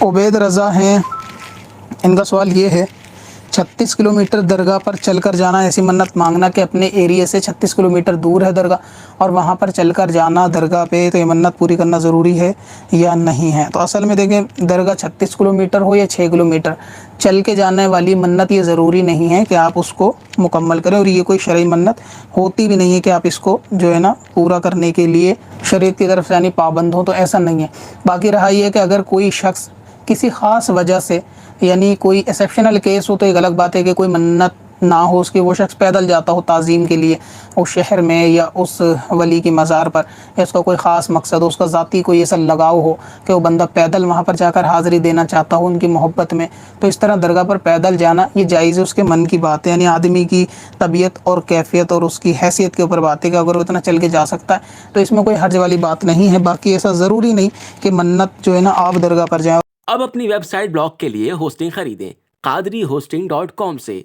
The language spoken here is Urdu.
عبید رضا ہیں، ان کا سوال یہ ہے 36 کلومیٹر درگاہ پر چل کر جانا، ایسی منت مانگنا کہ اپنے ایریے سے 36 کلومیٹر دور ہے درگاہ اور وہاں پر چل کر جانا درگاہ پہ، تو یہ منت پوری کرنا ضروری ہے یا نہیں ہے؟ تو اصل میں دیکھیں، درگاہ 36 کلومیٹر ہو یا 6 کلومیٹر، چل کے جانے والی منت یہ ضروری نہیں ہے کہ آپ اس کو مکمل کریں، اور یہ کوئی شرعی منت ہوتی بھی نہیں ہے کہ آپ اس کو جو ہے نا پورا کرنے کے لیے شریعت کی طرف سے یعنی پابند ہو، تو ایسا نہیں ہے۔ باقی رہا یہ کہ اگر کوئی شخص کسی خاص وجہ سے یعنی کوئی ایکسیپشنل کیس ہو تو ایک الگ بات ہے کہ کوئی منت نہ ہو اس کی، وہ شخص پیدل جاتا ہو تعظیم کے لیے اس شہر میں یا اس ولی کی مزار پر، یا اس کا کوئی خاص مقصد ہو، اس کا ذاتی کوئی ایسا لگاؤ ہو کہ وہ بندہ پیدل وہاں پر جا کر حاضری دینا چاہتا ہو ان کی محبت میں، تو اس طرح درگاہ پر پیدل جانا یہ جائز ہے، اس کے من کی بات ہے، یعنی آدمی کی طبیعت اور کیفیت اور اس کی حیثیت کے اوپر بات ہے کہ اگر وہ اتنا چل کے جا سکتا ہے تو اس میں کوئی حرج والی بات نہیں ہے۔ باقی ایسا ضروری نہیں کہ منت جو ہے نا آپ درگاہ پر جائیں۔ اب اپنی ویب سائٹ بلاگ کے لیے ہوسٹنگ خریدیں قادری hosting.com سے۔